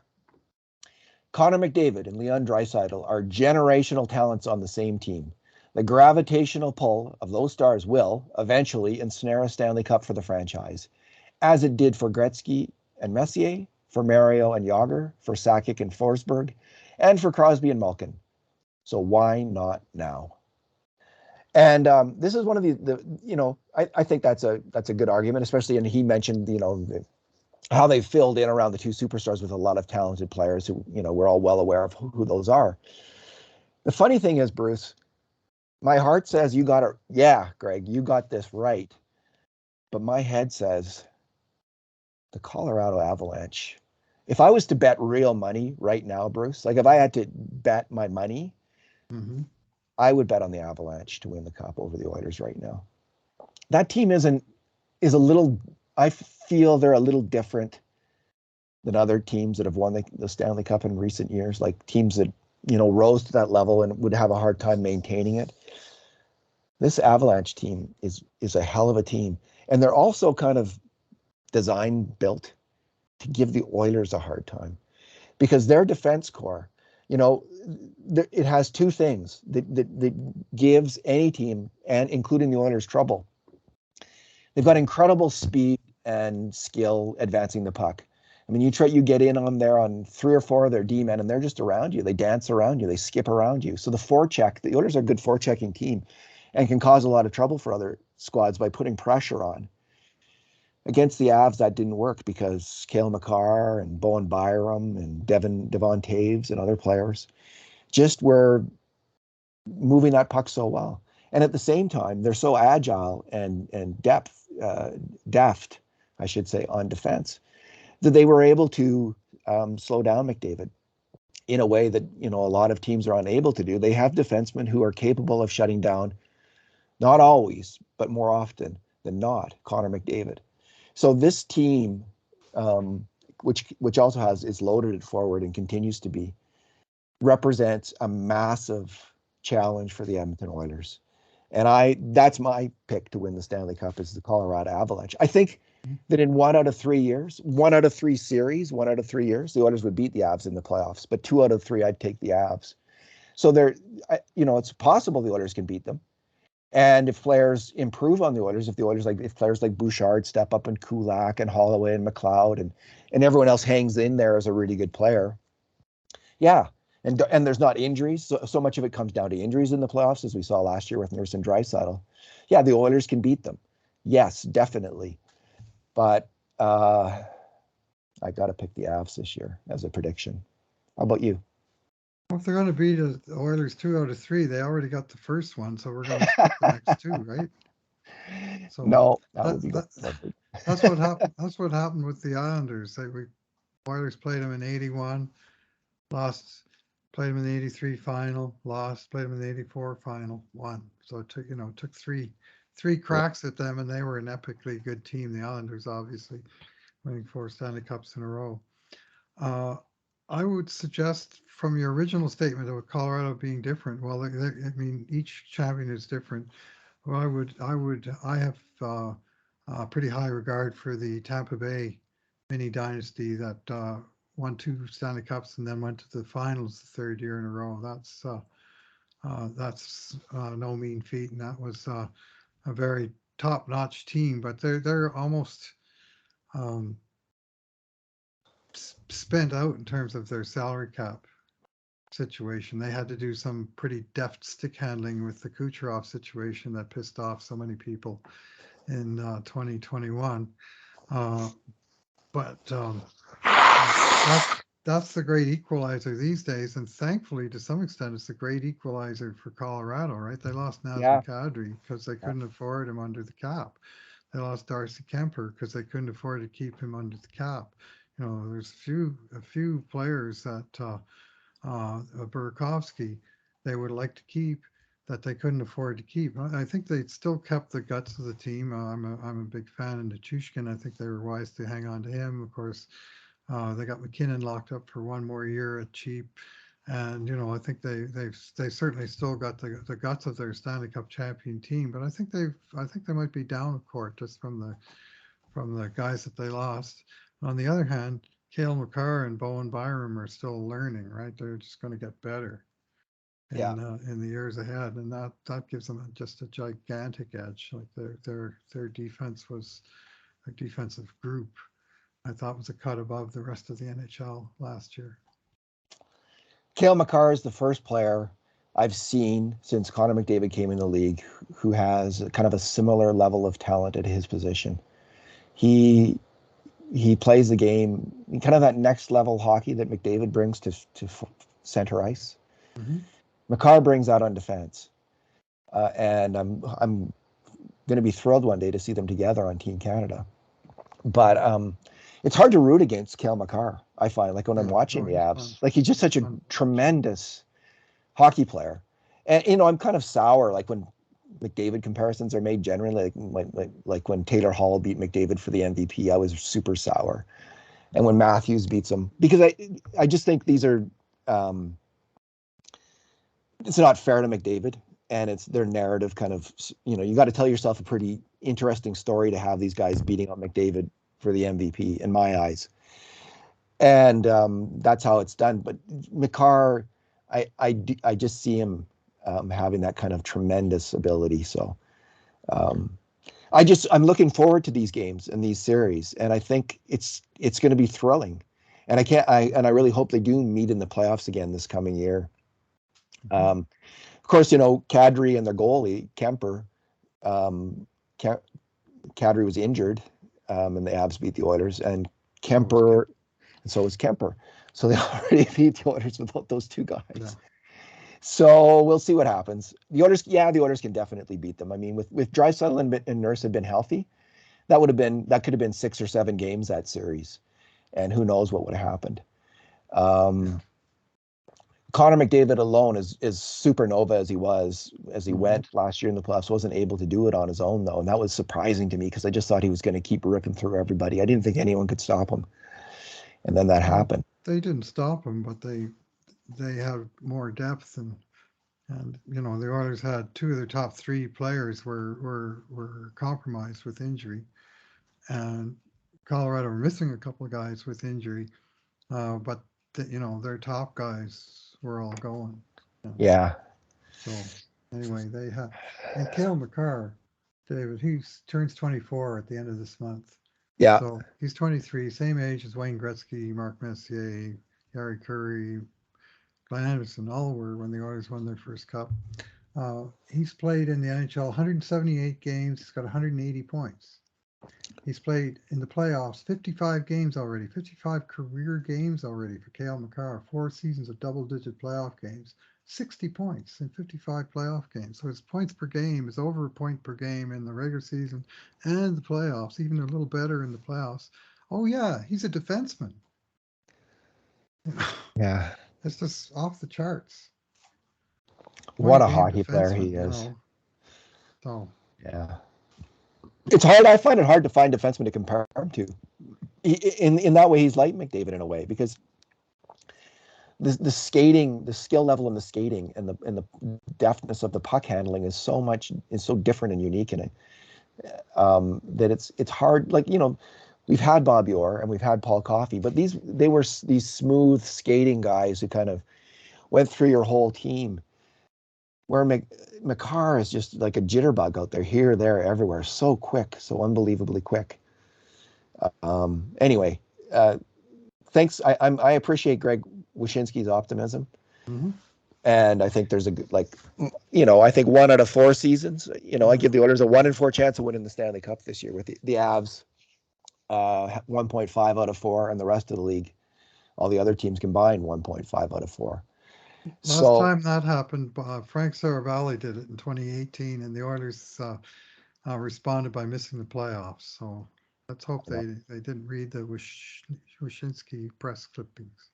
Connor McDavid and Leon Draisaitl are generational talents on the same team. The gravitational pull of those stars will eventually ensnare a Stanley Cup for the franchise, as it did for Gretzky and Messier, for Mario and Yager, for Sakic and Forsberg, and for Crosby and Malkin. So why not now? And this is one of I think that's a good argument, especially, and he mentioned, how they filled in around the two superstars with a lot of talented players who, we're all well aware of who those are. The funny thing is, Bruce, my heart says you got it. Yeah, Greg, you got this right. But my head says the Colorado Avalanche. If I was to bet real money right now, Bruce, like if I had to bet my money, I would bet on the Avalanche to win the Cup over the Oilers right now. That team is a little, I feel they're a little different than other teams that have won the Stanley Cup in recent years, like teams that, rose to that level and would have a hard time maintaining it. This Avalanche team is a hell of a team. And they're also kind of built to give the Oilers a hard time, because their defense core, it has two things that gives any team, and including the Oilers, trouble. They've got incredible speed and skill advancing the puck. I mean, you get in on there on 3 or 4 of their D men, and they're just around you. They dance around you. They skip around you. So the forecheck, the Oilers are a good forechecking team, and can cause a lot of trouble for other squads by putting pressure on. Against the Avs, that didn't work because Cale Makar and Bowen Byram and Devon Taves and other players just were moving that puck so well. And at the same time, they're so agile and deft, I should say, on defense, that they were able to slow down McDavid in a way that, a lot of teams are unable to do. They have defensemen who are capable of shutting down, not always, but more often than not, Connor McDavid. So this team, which also is loaded at forward and continues to be, represents a massive challenge for the Edmonton Oilers. And that's my pick to win the Stanley Cup, is the Colorado Avalanche. I think that in 1 out of 3 years, 1 out of 3 series, 1 out of 3 years, the Oilers would beat the Avs in the playoffs. But 2 out of 3, I'd take the Avs. So it's possible the Oilers can beat them. And if players improve on the Oilers, if players like Bouchard step up, and Kulak and Holloway and McLeod and everyone else hangs in there as a really good player, yeah. And there's not injuries. So much of it comes down to injuries in the playoffs, as we saw last year with Nurse and Draisaitl. Yeah, the Oilers can beat them. Yes, definitely. But I got to pick the Avs this year as a prediction. How about you? Well, if they're going to beat the Oilers 2 out of 3, they already got the first one, so we're going to split the next 2, right? So no, that's what happened. That's what happened with the Islanders. Oilers played them in '81, lost. Played them in the '83 final, lost. Played them in the '84 final, won. So it took three cracks at them, and they were an epically good team. The Islanders, obviously, winning 4 Stanley Cups in a row. I would suggest, from your original statement of Colorado being different, well, I mean, each champion is different. Well, I have pretty high regard for the Tampa Bay mini dynasty that won 2 Stanley Cups and then went to the finals the 3rd year in a row. That's no mean feat, and that was a very top-notch team. But they're almost spent out in terms of their salary cap situation. They had to do some pretty deft stick handling with the Kucherov situation that pissed off so many people in 2021. But that's the great equalizer these days, and thankfully, to some extent, it's a great equalizer for Colorado, right? They lost Nazem Kadri because they couldn't afford him under the cap. They lost Darcy Kemper because they couldn't afford to keep him under the cap. There's a few players that Burakovsky they would like to keep that they couldn't afford to keep. I think they still kept the guts of the team. I'm a big fan of Nichushkin. I think they were wise to hang on to him. Of course, they got McKinnon locked up for one more year at cheap, and I think they certainly still got the guts of their Stanley Cup champion team. But I think they might be down a court just from the guys that they lost. On the other hand, Cale Makar and Bowen Byram are still learning, right? They're just going to get better in the years ahead, and that gives them just a gigantic edge. Like their defense was a defensive group. I thought was a cut above the rest of the NHL last year. Cale Makar is the first player I've seen since Connor McDavid came in the league who has kind of a similar level of talent at his position. He plays the game, kind of that next level hockey that McDavid brings to center ice. Mm-hmm. Makar brings that on defense, and I'm going to be thrilled one day to see them together on Team Canada. But it's hard to root against Cale Makar. I find, like, when I'm watching the Avs, like, he's just such a tremendous hockey player, and I'm kind of sour like when McDavid comparisons are made generally, like when Taylor Hall beat McDavid for the MVP. I was super sour, and when Matthews beats him, because I just think these are. It's not fair to McDavid, and it's their narrative kind of, you got to tell yourself a pretty interesting story to have these guys beating on McDavid for the MVP in my eyes. And that's how it's done. But Makar, I just see him having that kind of tremendous ability. So I'm looking forward to these games and these series, and I think it's going to be thrilling. And I really hope they do meet in the playoffs again this coming year. Of course, Kadri and their goalie, Kemper. Kadri was injured, and the Avs beat the Oilers, and Kemper, and so was Kemper. So they already beat the Oilers without those two guys. Yeah. So we'll see what happens. The Oilers can definitely beat them. I mean, with Draisaitl and Nurse had been healthy, that could have been 6 or 7 games that series, and who knows what would have happened. Connor McDavid alone is supernova as he went last year in the playoffs, wasn't able to do it on his own, though. And that was surprising to me because I just thought he was going to keep ripping through everybody. I didn't think anyone could stop him. And then that happened. They didn't stop him, but they have more depth, and the Oilers had 2 of their top 3 players were compromised with injury, and Colorado were missing a couple of guys with injury, but their top guys were all going. Yeah. So anyway, they have, and Cale Makar, David, he turns 24 at the end of this month. Yeah. So he's 23, same age as Wayne Gretzky, Mark Messier, Gary Curry, Glenn Anderson, all were when the Oilers won their first cup. He's played in the NHL 178 games. He's got 180 points. He's played in the playoffs 55 games already, 55 career games already for Cale Makar, 4 seasons of double-digit playoff games, 60 points in 55 playoff games. So his points per game is over a point per game in the regular season and the playoffs, even a little better in the playoffs. Oh, yeah, he's a defenseman. Yeah. It's just off the charts. What a hockey player he is. So, yeah. It's hard. I find it hard to find defensemen to compare him to. In that way, he's like McDavid in a way, because the skating, the skill level in the skating, and the deftness of the puck handling is so different and unique in it, that it's hard. Like, we've had Bobby Orr and we've had Paul Coffey, but they were these smooth skating guys who kind of went through your whole team. Where Makar is just like a jitterbug out there, here, there, everywhere. So quick, so unbelievably quick. Anyway, thanks. I appreciate Greg Wyshynski's optimism. Mm-hmm. And I think there's I think 1 out of 4 seasons, I give the Oilers a 1 in 4 chance of winning the Stanley Cup this year, with the Avs 1.5 out of 4, and the rest of the league, all the other teams combined, 1.5 out of 4. Last time that happened, Frank Saravalli did it in 2018, and the Oilers responded by missing the playoffs. So let's hope they didn't read the Wyshynski press clippings.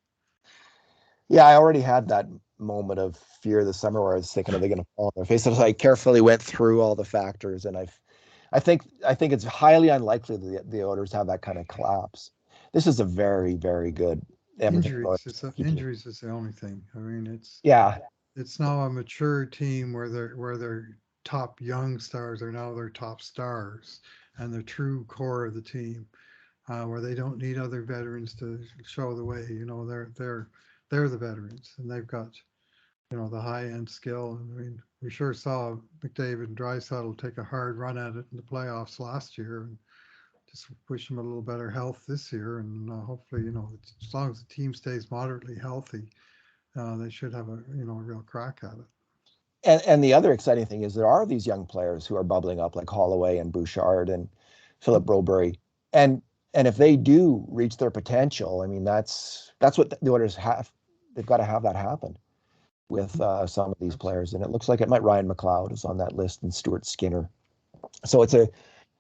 Yeah, I already had that moment of fear this summer where I was thinking, are they going to fall on their face? So I carefully went through all the factors, and I think it's highly unlikely that the Oilers have that kind of collapse. This is a very, very good Edmonton Injuries, Oilers team. injuries is the only thing. I mean, Yeah, it's now a mature team where their top young stars are now their top stars and the true core of the team, where they don't need other veterans to show the way. You know, they're the veterans and they've got, you know, the high end skill. I mean, we sure saw McDavid and Draisaitl take a hard run at it in the playoffs last year, and just wish them a little better health this year. And hopefully, you know, as long as the team stays moderately healthy, they should have a, you know, a real crack at it. and the other exciting thing is there are these young players who are bubbling up like Holloway and Bouchard and Philip Broberry, and and if they do reach their potential, I mean that's what the Oilers have. They've got to have that happen with some of these players, and it looks like it might. Ryan McLeod is on that list, and Stuart Skinner. So it's a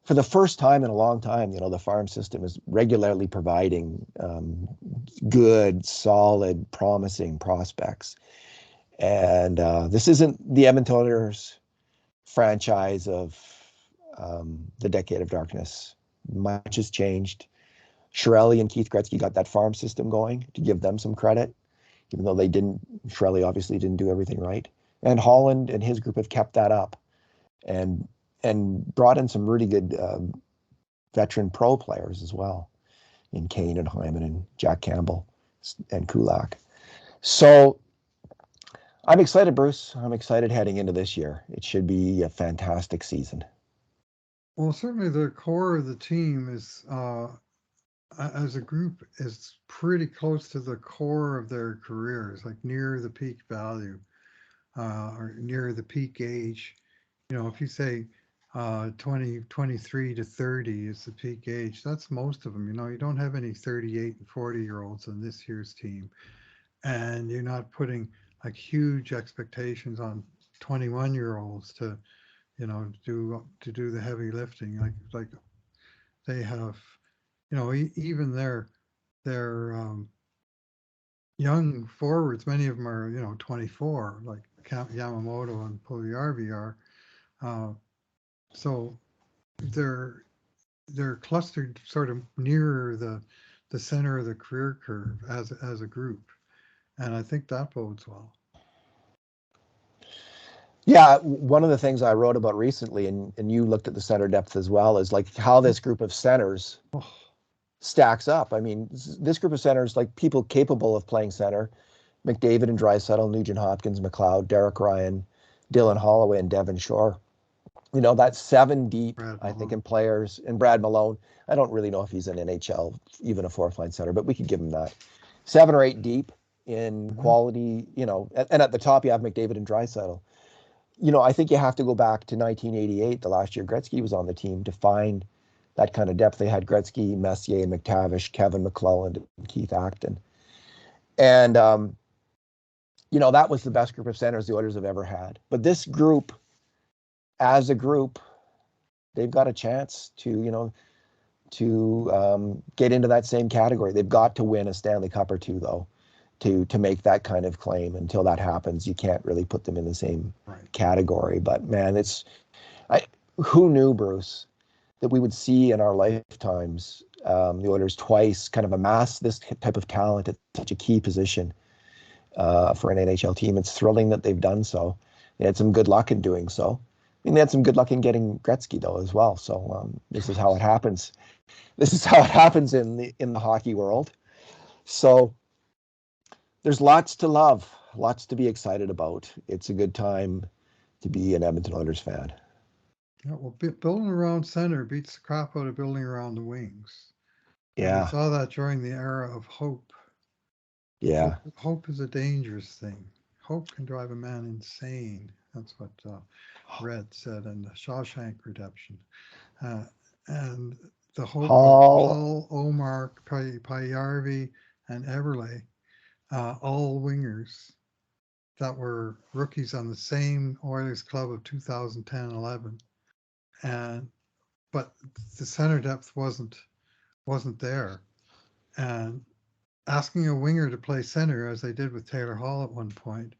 for the first time in a long time, you know, the farm system is regularly providing good, solid, promising prospects. And this isn't the Edmonton Oilers franchise of the decade of darkness. Much has changed. Shirelli and Keith Gretzky got that farm system going, to give them some credit, even though they didn't. Shirelli obviously didn't do everything right. And Holland and his group have kept that up and brought in some really good veteran pro players as well, in Kane and Hyman and Jack Campbell and Kulak. So I'm excited, Bruce. I'm excited heading into this year. It should be a fantastic season. Well, certainly the core of the team is, as a group, is pretty close to the core of their careers, like near the peak value, or near the peak age. You know, if you say 23 to 30 is the peak age, that's most of them. You know, you don't have any 38 and 40-year olds on this year's team. And you're not putting like huge expectations on 21-year olds to, you know, to do the heavy lifting. Like they have, you know, even their young forwards, many of them are, you know, 24, like Yamamoto and Puljujärvi are. Uh, so they're they're clustered sort of nearer the center of the career curve as a group, and I think that bodes well. Yeah, one of the things I wrote about recently, and you looked at the center depth as well, is like how this group of centers Oh, stacks up. I mean, this group of centers, like people capable of playing center, McDavid and Draisaitl, Nugent Hopkins, McLeod, Derek Ryan, Dylan Holloway, and Devon Shore. You know, that's seven deep, Brad I think, Malone. in players. And Brad Malone, I don't really know if he's an NHL, even a fourth line center, but we could give him that. 7 or 8 deep in Mm-hmm. quality, you know, and at the top you have McDavid and Draisaitl. You know, I think you have to go back to 1988, the last year Gretzky was on the team, to find that kind of depth. They had Gretzky, Messier, McTavish, Kevin McClelland, and Keith Acton. And, you know, that was the best group of centers the Oilers have ever had. But this group, as a group, they've got a chance to, you know, to get into that same category. They've got to win a Stanley Cup or two, though, to make that kind of claim. Until that happens, you can't really put them in the same Right. category. But man, I who knew, Bruce, that we would see in our lifetimes the Oilers twice kind of amass this type of talent at such a key position for an NHL team. It's thrilling that they've done so. They had some good luck in doing so. I mean, they had some good luck in getting Gretzky though as well. So this is how it happens. This is how it happens in the hockey world. So there's lots to love, lots to be excited about. It's a good time to be an Edmonton Oilers fan. Yeah, well, building around center beats the crap out of building around the wings. And we Yeah, saw that during the era of hope. yeah. Hope is a dangerous thing. Hope can drive a man insane. That's what Red said in the Shawshank Redemption. Uh, and the hope of Hall, Hall, Omar, Payarvi, and Everley, all wingers that were rookies on the same Oilers club of 2010-11, and but the center depth wasn't there, and asking a winger to play center, as they did with Taylor Hall at one point,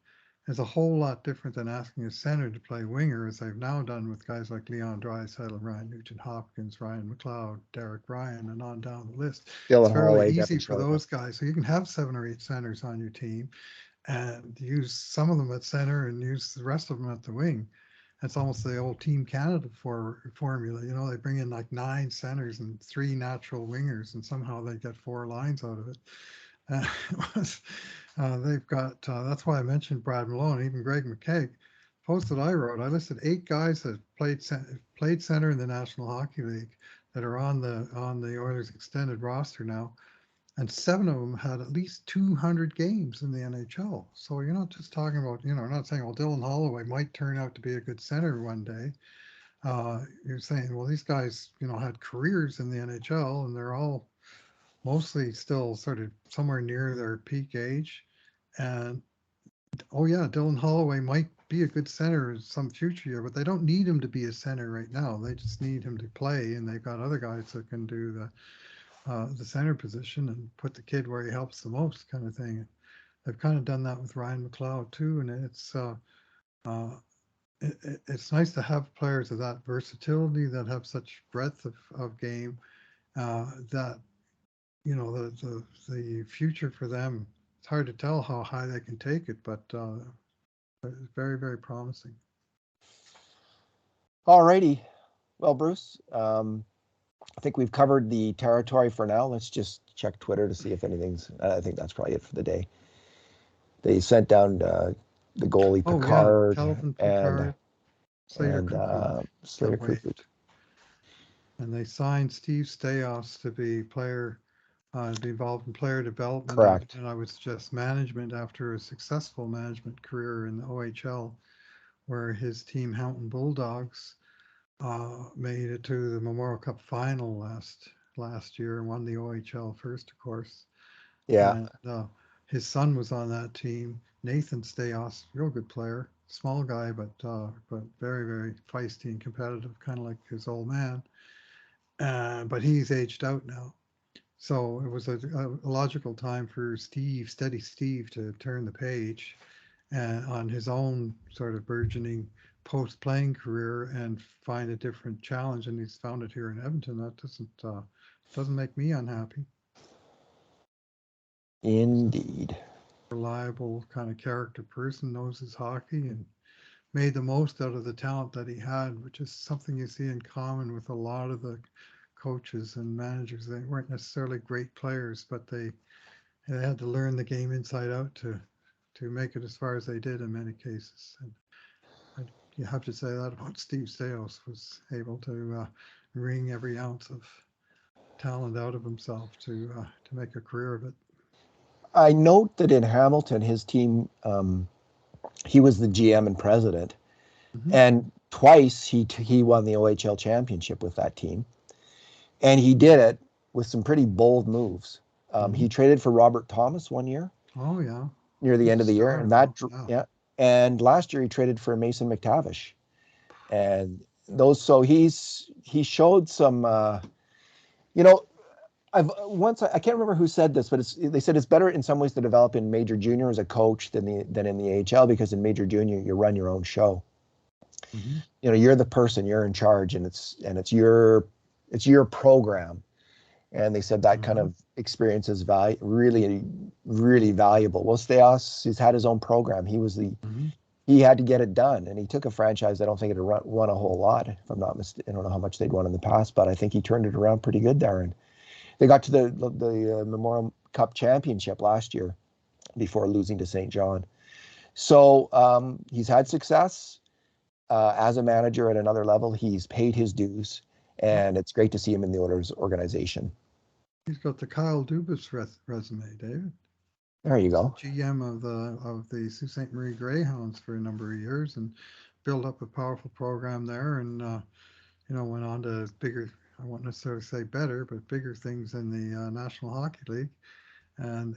is a whole lot different than asking a center to play winger, as they've now done with guys like Leon Draisaitl, Ryan Nugent-Hopkins, Ryan McLeod, Derek Ryan, and on down the list. It's Dylan fairly Holloway, easy Devin for Shore. those guys. So you can have 7 or 8 centers on your team and use some of them at center and use the rest of them at the wing. That's almost the old Team Canada formula. You know, they bring in like 9 centers and 3 natural wingers, and somehow they get 4 lines out of it. They've got, that's why I mentioned Brad Malone, even Greg McKegg. Post that I wrote, I listed 8 guys that played center in the National Hockey League that are on the Oilers extended roster now, and 7 of them had at least 200 games in the NHL. So you're not just talking about, you know, we're not saying, well, Dylan Holloway might turn out to be a good center one day. You're saying, well, these guys, you know, had careers in the NHL, and they're all mostly still sort of somewhere near their peak age. And oh yeah, Dylan Holloway might be a good center in some future year, but they don't need him to be a center right now. They just need him to play, and they've got other guys that can do the center position and put the kid where he helps the most, kind of thing. They've kind of done that with Ryan McLeod too, and uh, it's nice to have players of that versatility, that have such breadth of game, that you know the future for them. It's hard to tell how high they can take it, but it's very, very promising. All righty. Well, Bruce, I think we've covered the territory for now. Let's just check Twitter to see if anything's. I think that's probably it for the day. They sent down the goalie Oh yeah, Picard Calvin and Picard, Slater Cuckoo, Slater got Cuckoo. waived, and they signed Steve Staios to be involved in player development, Correct. and I would suggest management after a successful management career in the OHL, where his team Houghton Bulldogs made it to the Memorial Cup final last year and won the OHL first, of course. Yeah. And his son was on that team, Nathan Staios, real good player, small guy, but very, very feisty and competitive, kind of like his old man. But he's aged out now. So it was a logical time for Steady Steve, to turn the page on his own sort of burgeoning post-playing career and find a different challenge. And he's found it here in Edmonton. That doesn't make me unhappy. Indeed. Reliable kind of character person, knows his hockey, and made the most out of the talent that he had, which is something you see in common with a lot of the coaches and managers. They weren't necessarily great players, but they had to learn the game inside out to make it as far as they did in many cases. And you have to say that about Steve Staios, was able to wring every ounce of talent out of himself to make a career of it. I note that in Hamilton, his team, he was the GM and president, Mm-hmm. and twice he won the OHL championship with that team, and he did it with some pretty bold moves. He traded for Robert Thomas one year. Oh yeah, near the he's end a of the year, star and now. yeah, and last year he traded for Mason McTavish, and those. So he showed some. You know, I can't remember who said this, but they said it's better in some ways to develop in major junior as a coach than in the AHL, because in major junior you run your own show. Mm-hmm. You know, you're the person, you're in charge, and it's your program. And they said that kind Mm-hmm. of experience is really, really valuable. Well, Steos, he's had his own program. Mm-hmm. He had to get it done, and he took a franchise. I don't think it had won a whole lot, if I'm not mistaken. I don't know how much they'd won in the past, but I think he turned it around pretty good there. And they got to the Memorial Cup championship last year before losing to St. John. So he's had success as a manager at another level. He's paid his dues, and it's great to see him in the Oilers organization. He's got the Kyle Dubas resume, David. There you He's the go. GM of the Sault Ste. Marie Greyhounds for a number of years, and built up a powerful program there, and went on to bigger, I won't necessarily say better, but bigger things in the National Hockey League. And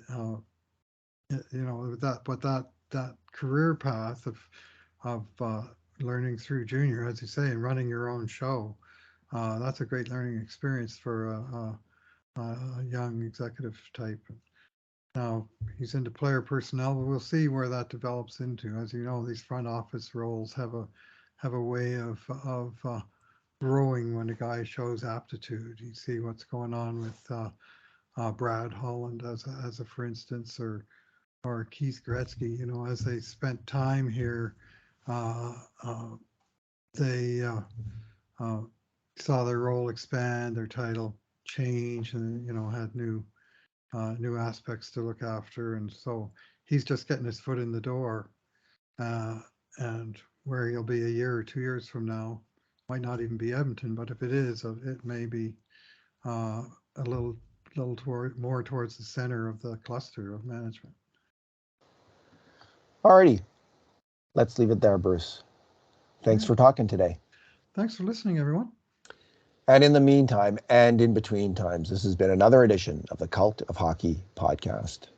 that career path of learning through junior, as you say, and running your own show, that's a great learning experience for a young executive type. Now he's into player personnel, but we'll see where that develops into. As you know, these front office roles have a way of growing when a guy shows aptitude. You see what's going on with Brad Holland as a for instance, or Keith Gretzky. You know, as they spent time here, they saw their role expand, their title change, and had new aspects to look after. And so he's just getting his foot in the door, and where he'll be a year or 2 years from now might not even be Edmonton, but if it is, it may be a little more towards the center of the cluster of management. Alrighty, let's leave it there, Bruce. Thanks for talking today. Thanks for listening, everyone. And in the meantime, and in between times, this has been another edition of the Cult of Hockey podcast.